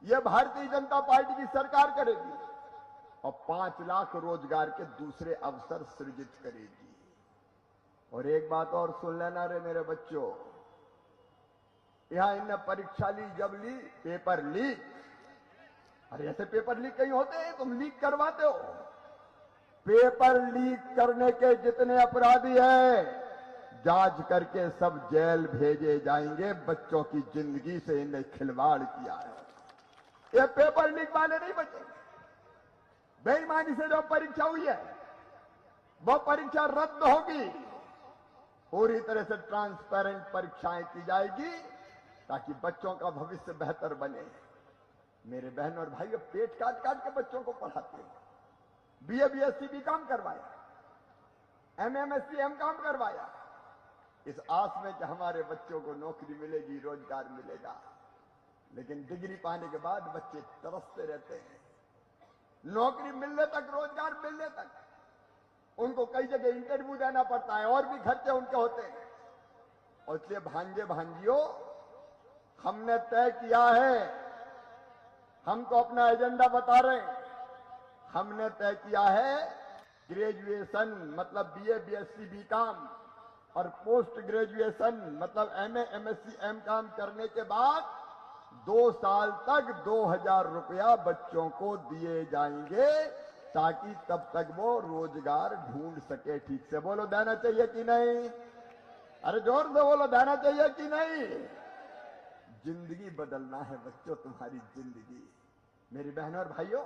यह भारतीय जनता पार्टी की सरकार करेगी और 5 लाख रोजगार के दूसरे अवसर सृजित करेगी। और एक बात और सुन लेना रे मेरे बच्चों, यहां इनने परीक्षा ली, जब ली पेपर लीक। अरे ऐसे पेपर लीक कहीं होते हैं? तुम लीक करवाते हो। पेपर लीक करने के जितने अपराधी हैं जांच करके सब जेल भेजे जाएंगे। बच्चों की जिंदगी से इन्हें खिलवाड़ किया है। ये पेपर लीक वाले नहीं बचेंगे। बेईमानी से जो परीक्षा हुई है वो परीक्षा रद्द होगी। पूरी तरह से ट्रांसपेरेंट परीक्षाएं की जाएगी ताकि बच्चों का भविष्य बेहतर बने। मेरे बहन और भाई पेट काट काट के बच्चों को पढ़ाते हैं। बीए बीएससी भी काम करवाया, एमएमएससी एम काम करवाया, इस आस में कि हमारे बच्चों को नौकरी मिलेगी, रोजगार मिलेगा। लेकिन डिग्री पाने के बाद बच्चे तरसते रहते हैं। नौकरी मिलने तक, रोजगार मिलने तक उनको कई जगह इंटरव्यू देना पड़ता है और भी खर्चे उनके होते हैं। और इसलिए भांजे भांजियों, हमने तय किया है, हम तो अपना एजेंडा बता रहे हैं। हमने तय किया है ग्रेजुएशन मतलब बीए बीएससी बीकॉम और पोस्ट ग्रेजुएशन मतलब एमए एमएससी एमकॉम करने के बाद 2 साल तक 2000 रुपया बच्चों को दिए जाएंगे ताकि तब तक वो रोजगार ढूंढ सके। ठीक से बोलो, देना चाहिए कि नहीं? अरे जोर से बोलो, देना चाहिए कि नहीं? जिंदगी बदलना है बच्चों, तुम्हारी जिंदगी। मेरी बहनों और भाइयों,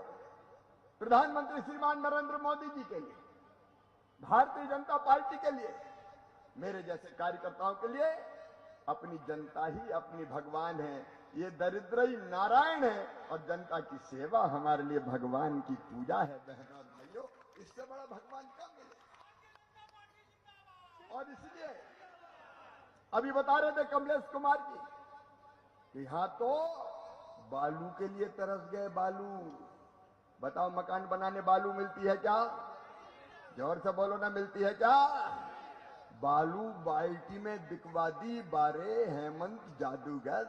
प्रधानमंत्री श्रीमान नरेंद्र मोदी जी के लिए, भारतीय जनता पार्टी के लिए, मेरे जैसे कार्यकर्ताओं के लिए अपनी जनता ही अपनी भगवान है। ये दरिद्र ही नारायण है और जनता की सेवा हमारे लिए भगवान की पूजा है। बहनों और भाइयों, इससे बड़ा भगवान क्या मिले? और इसलिए अभी बता रहे थे कमलेश कुमार जी कि यहां तो बालू के लिए तरस गए। बालू, बताओ मकान बनाने बालू मिलती है क्या? जोर से बोलो ना, मिलती है क्या? बालू बाल्टी में बिकवा दी बारे हेमंत जादूगर।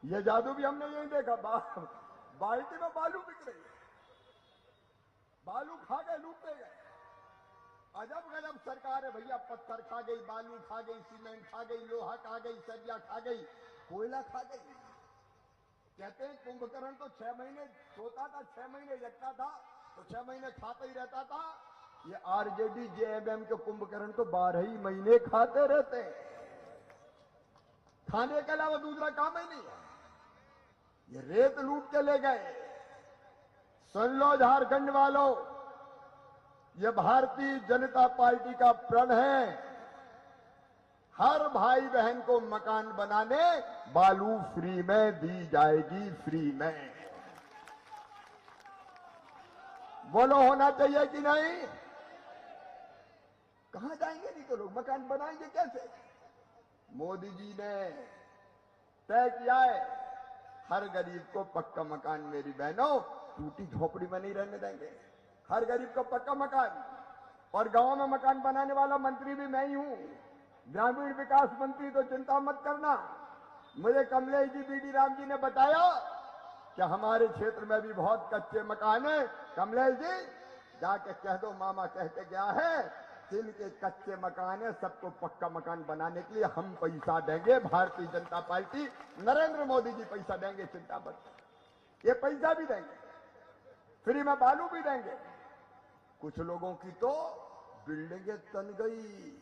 ये जादू भी हमने यही देखा। बाल्टी में बालू बिक रही है। बालू खा गए, लूटते गए। अजब गजब सरकार है भैया। पत्थर खा गई, बालू खा गई, सीमेंट खा गई, लोहा खा गई, सरिया खा गई, कोयला खा गई। कहते हैं कुंभकर्ण तो 6 महीने सोता था, 6 महीने जगता था, तो 6 महीने खाता ही रहता था। ये आरजेडी जेएमएम के कुंभकर्ण तो 12 ही महीने खाते रहते हैं। खाने के अलावा दूसरा काम ही नहीं है। ये रेत लूट के ले गए। सुन लो झारखंड वालों, ये भारतीय जनता पार्टी का प्रण है। हर भाई बहन को मकान बनाने बालू फ्री में दी जाएगी, फ्री में। बोलो, होना चाहिए कि नहीं? कहां जाएंगे? नहीं तो लोग मकान बनाएंगे कैसे? मोदी जी ने तय किया है हर गरीब को पक्का मकान। मेरी बहनों, टूटी झोपड़ी में नहीं रहने देंगे। हर गरीब को पक्का मकान। और गांव में मकान बनाने वाला मंत्री भी मैं ही हूं। ग्रामीण विकास मंत्री तो चिंता मत करना। मुझे कमलेश जी, बीडी राम जी ने बताया कि हमारे क्षेत्र में भी बहुत कच्चे मकान हैं। कमलेश जी, जाके कह दो, मामा कह के गया है, जिनके कच्चे मकान है सबको पक्का मकान बनाने के लिए हम पैसा देंगे। भारतीय जनता पार्टी, नरेंद्र मोदी जी पैसा देंगे, चिंता मत। ये पैसा भी देंगे, फ्री में बालू भी देंगे। कुछ लोगों की तो बिल्डिंगें तन गई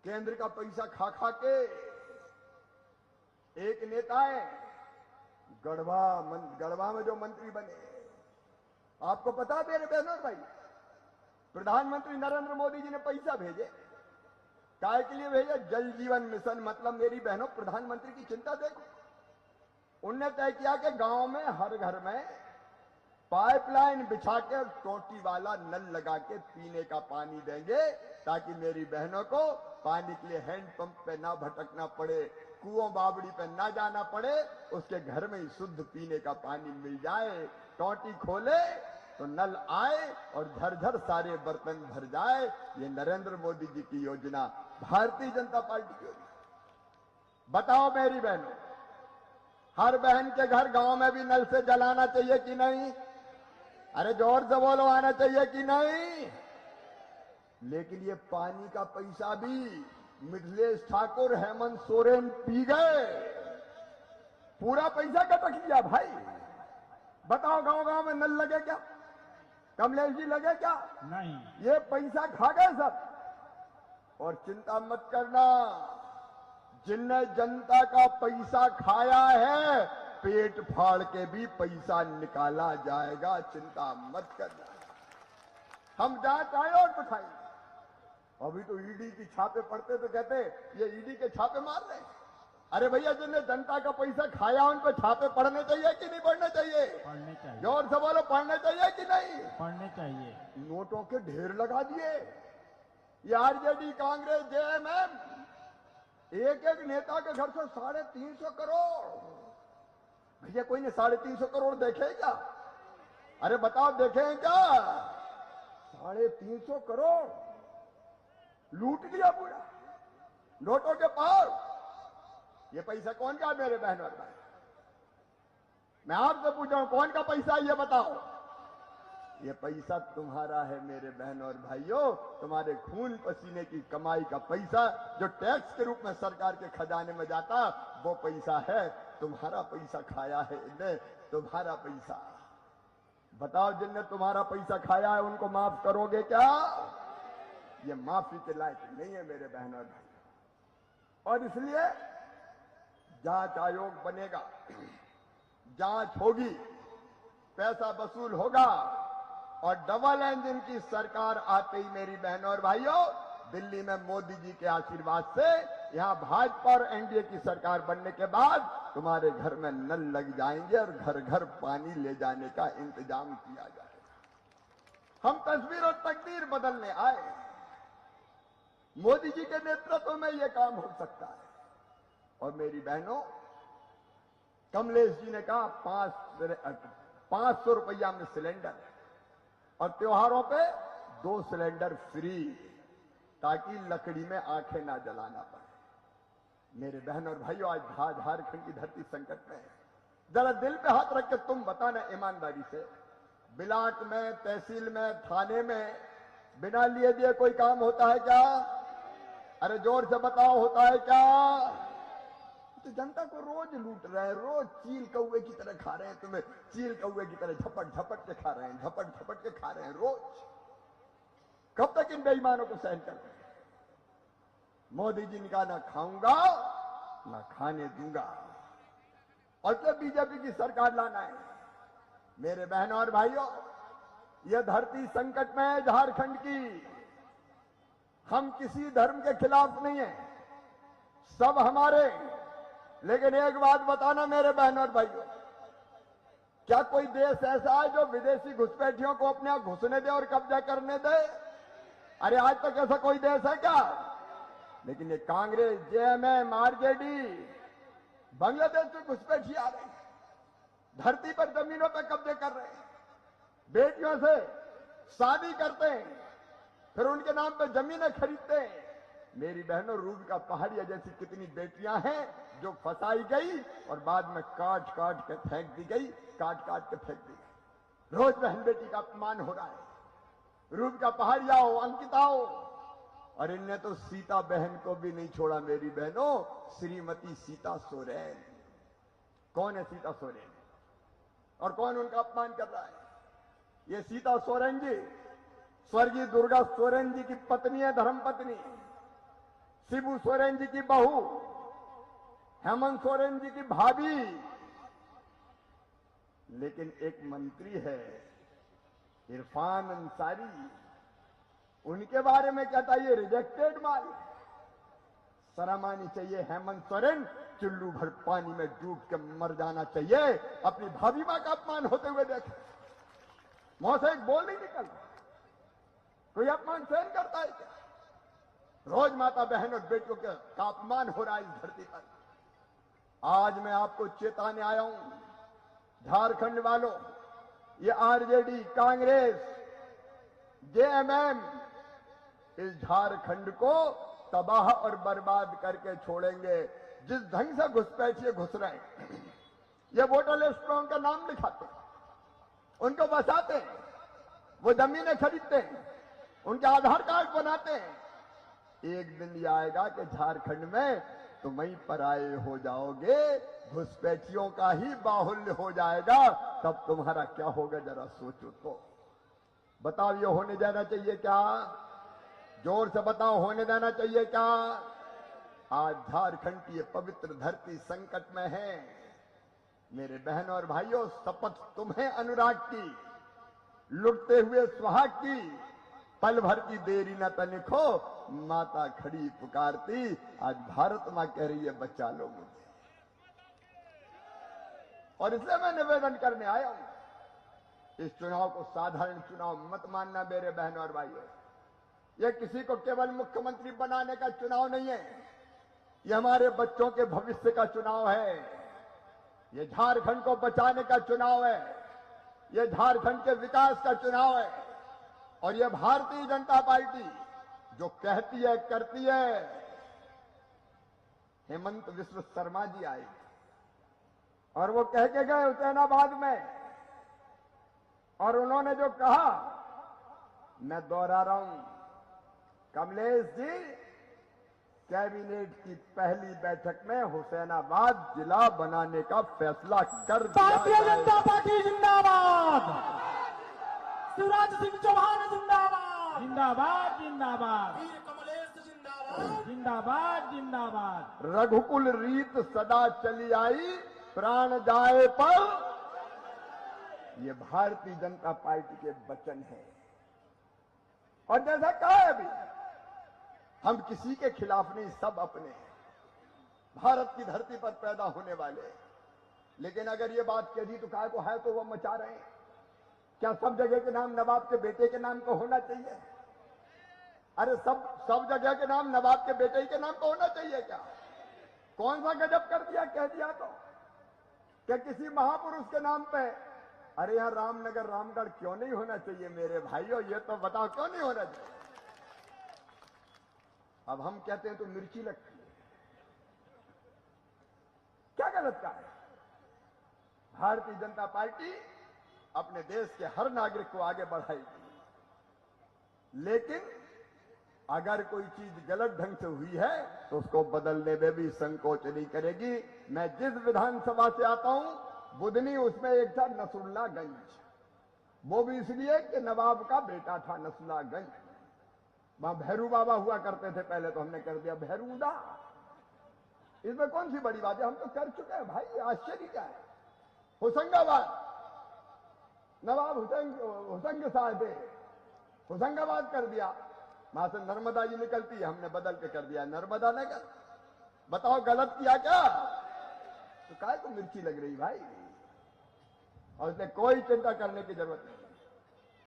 केंद्र का पैसा खा खा के। एक नेता है गढ़वा में जो मंत्री बने, आपको पता है मेरे बहनों और भाई, प्रधानमंत्री नरेंद्र मोदी जी ने पैसा भेजे। काय के लिए भेजे? जल जीवन मिशन। मतलब मेरी बहनों, प्रधानमंत्री की चिंता देखो। उनने तय किया कि गांव में हर घर में पाइपलाइन बिछा के टोटी वाला नल लगा के पीने का पानी देंगे ताकि मेरी बहनों को पानी के लिए हैंडपंप पे ना भटकना पड़े, कुओं बावड़ी पे ना जाना पड़े, उसके घर में ही शुद्ध पीने का पानी मिल जाए। टोटी खोले तो नल आए और झरझर सारे बर्तन भर जाए। ये नरेंद्र मोदी जी की योजना, भारतीय जनता पार्टी की योजना। बताओ मेरी बहनों, हर बहन के घर गांव में भी नल से जलाना चाहिए कि नहीं? अरे जोर से बोलो, आना चाहिए कि नहीं? लेकिन ये पानी का पैसा भी मिथिलेश ठाकुर, हेमंत सोरेन पी गए। पूरा पैसा कटक लिया भाई। बताओ गांव गांव में नल लगे क्या? कमलेश जी लगे क्या? नहीं। ये पैसा खा गए सब। और चिंता मत करना, जिनने जनता का पैसा खाया है पेट फाड़ के भी पैसा निकाला जाएगा, चिंता मत करना। हम जांच आयोग बिठाएंगे। अभी तो ईडी की छापे पड़ते तो कहते ये ईडी के छापे मार रहे हैं। अरे भैया, जिनने जनता का पैसा खाया उन पे छापे पड़ने चाहिए कि नहीं पड़ने चाहिए? पढ़ने चाहिए। जोर से बोलो, पढ़ने चाहिए कि नहीं? पढ़ने चाहिए। नोटों के ढेर लगा दिए। ये आरजेडी, कांग्रेस, जेएमएम, एक एक नेता के घर से 350 करोड़। भैया कोई ने 350 करोड़ देखे क्या? अरे बताओ, देखे हैं क्या? 350 करोड़ लूट लिया पूरा नोटों के पार। ये पैसा कौन का है मेरे बहन और भाई? मैं आपसे पूछ रहा हूं, कौन का पैसा है ये बताओ? ये पैसा तुम्हारा है मेरे बहन और भाइयों, तुम्हारे खून पसीने की कमाई का पैसा जो टैक्स के रूप में सरकार के खजाने में जाता, वो पैसा है। तुम्हारा पैसा खाया है इनने, तुम्हारा पैसा। बताओ, जिनने तुम्हारा पैसा खाया है उनको माफ करोगे क्या? ये माफी के लायक नहीं है मेरे बहन और भाई। और इसलिए जांच आयोग बनेगा, जांच होगी, पैसा वसूल होगा, और डबल इंजन की सरकार आते ही मेरी बहनों और भाइयों, दिल्ली में मोदी जी के आशीर्वाद से यहां भाजपा और एनडीए की सरकार बनने के बाद तुम्हारे घर में नल लग जाएंगे और घर घर पानी ले जाने का इंतजाम किया जाएगा। हम तस्वीर और तकदीर बदलने आए। मोदी जी के नेतृत्व में यह काम हो सकता है। और मेरी बहनों, कमलेश जी ने कहा 500 रुपया में सिलेंडर, और त्योहारों पे 2 सिलेंडर फ्री, ताकि लकड़ी में आंखें ना जलाना पड़े। मेरे बहन और भाइयों, आज झारखंड की धरती संकट में है। जरा दिल पे हाथ रख के तुम बताना ईमानदारी से, ब्लॉक में, तहसील में, थाने में बिना लिए दिए कोई काम होता है क्या? अरे जोर से बताओ, होता है क्या? तो जनता को रोज लूट रहे हैं, रोज चील कौवे की तरह खा रहे हैं। तुम्हें चील कौवे की तरह झपट झपट के खा रहे हैं, झपट झपट के खा रहे हैं रोज। कब तक इन बेईमानों को सहन करते हैं? मोदी जी ने कहा, ना खाऊंगा ना खाने दूंगा। और क्या बीजेपी की सरकार लाना है? मेरे बहनों और भाइयों, यह धरती संकट में है झारखंड की। हम किसी धर्म के खिलाफ नहीं है, सब हमारे। लेकिन एक बात बताना मेरे बहनों और भाइयों, क्या कोई देश ऐसा है जो विदेशी घुसपैठियों को अपने यहां घुसने दे और कब्जा करने दे? अरे आज तक ऐसा कोई देश है क्या? लेकिन ये कांग्रेस, जेएमएम, आरजेडी बांग्लादेश में घुसपैठी आ रहे हैं, धरती पर जमीनों पर कब्जे कर रहे हैं, बेटियों से शादी करते हैं, फिर उनके नाम पे जमीनें खरीदते हैं। मेरी बहनों, रूब का पहाड़िया जैसी कितनी बेटियां हैं जो फंसाई गई और बाद में काट काट के फेंक दी गई, काट काट के फेंक दी गई। रोज बहन बेटी का अपमान हो रहा है। रूब का पहाड़िया हो, अंकिता हो, और इनने तो सीता बहन को भी नहीं छोड़ा मेरी बहनों, श्रीमती सीता सोरेन। कौन है सीता सोरेन और कौन उनका अपमान कर रहा है? ये सीता सोरेन जी स्वर्गीय दुर्गा सोरेन जी की पत्नी है, धर्मपत्नी। शिबू सोरेन जी की बहू, हेमंत सोरेन जी की भाभी। लेकिन एक मंत्री है इरफान अंसारी, उनके बारे में क्या था? ये रिजेक्टेड माल। शर्म आनी चाहिए हेमंत सोरेन, चुल्लू भर पानी में डूब के मर जाना चाहिए। अपनी भाभी मां का अपमान होते हुए देखे, मुंह से एक बोल नहीं निकल। कोई अपमान सहन करता है क्या? रोज माता बहन और बेटियों का अपमान हो रहा है इस धरती पर। आज मैं आपको चेताने आया हूं झारखंड वालों, ये आरजेडी, कांग्रेस, जेएमएम इस झारखंड को तबाह और बर्बाद करके छोड़ेंगे। जिस ढंग से घुसपैठिए घुस रहे हैं, ये वोटर लिस्ट में उनका नाम लिखाते हैं, उनको बसाते हैं, वो जमीनें खरीदते हैं, उनके आधार कार्ड बनाते हैं। एक दिन ये आएगा कि झारखंड में तुम वहीं पराये हो जाओगे, घुसपैठियों का ही बाहुल्य हो जाएगा, तब तुम्हारा क्या होगा जरा सोचो तो। बताओ ये होने देना चाहिए क्या? जोर से बताओ, होने देना चाहिए क्या? आज झारखंड की ये पवित्र धरती संकट में है। मेरे बहनों और भाइयों, शपथ तुम्हें अनुराग की, लुटते हुए सुहाग की, पल भर की देरी न तनिखो, माता खड़ी पुकारती। आज भारत मां कह रही है बचा लो मुझे। और इसलिए मैं निवेदन करने आया हूं, इस चुनाव को साधारण चुनाव मत मानना मेरे बहनों और भाइयों। यह किसी को केवल मुख्यमंत्री बनाने का चुनाव नहीं है, यह हमारे बच्चों के भविष्य का चुनाव है, यह झारखंड को बचाने का चुनाव है, यह झारखंड के विकास का चुनाव है। और यह भारतीय जनता पार्टी जो कहती है करती है। हेमंत विश्व शर्मा जी आए और वो कह के गए हुसैनाबाद में, और उन्होंने जो कहा मैं दोहरा रहा हूं, कमलेश जी कैबिनेट की पहली बैठक में हुसैनाबाद जिला बनाने का फैसला कर दिया। भारतीय जनता पार्टी जिंदाबाद, शिवराज सिंह चौहान जिंदाबाद, जिंदाबाद जिंदाबाद, वीर कमलेश जिंदाबाद, जिंदाबाद जिंदाबाद। रघुकुल रीत सदा चली आई, प्राण जाए पर। ये भारतीय जनता पार्टी के वचन है। और जैसा कहा है अभी, हम किसी के खिलाफ नहीं, सब अपने हैं, भारत की धरती पर पैदा होने वाले। लेकिन अगर ये बात कह दी तो काय को है तो वो मचा रहे हैं। क्या सब जगह के नाम नवाब के बेटे के नाम को होना चाहिए? अरे सब जगह के नाम नवाब के बेटे के नाम को होना चाहिए क्या? कौन सा गजब कर दिया कह दिया तो? क्या किसी महापुरुष के नाम पे? अरे यहां रामनगर रामगढ़ क्यों नहीं होना चाहिए मेरे भाइयों? ये तो बताओ क्यों नहीं होना चाहिए? अब हम कहते हैं तो मिर्ची लगती है, क्या गलत का है? भारतीय जनता पार्टी अपने देश के हर नागरिक को आगे बढ़ाएगी, लेकिन अगर कोई चीज गलत ढंग से हुई है तो उसको बदलने में भी संकोच नहीं करेगी। मैं जिस विधानसभा से आता हूं, बुधनी, उसमें एक था नसरुल्लागंज, वो भी इसलिए कि नवाब का बेटा था नसरुल्लागंज। वहां भैरू बाबा हुआ करते थे पहले, तो हमने कर दिया भैरूदा। इसमें कौन सी बड़ी बात है? हम तो कर चुके हैं भाई, आश्चर्य क्या है? होशंगाबाद, नवाब हुसैन साहब थे, होशंगाबाद कर दिया। वहां से नर्मदा जी निकलती है, हमने बदल के कर दिया नर्मदा नगर। बताओ गलत किया क्या? तो काय को मिर्ची लग रही भाई? और इसलिए कोई चिंता करने की जरूरत नहीं।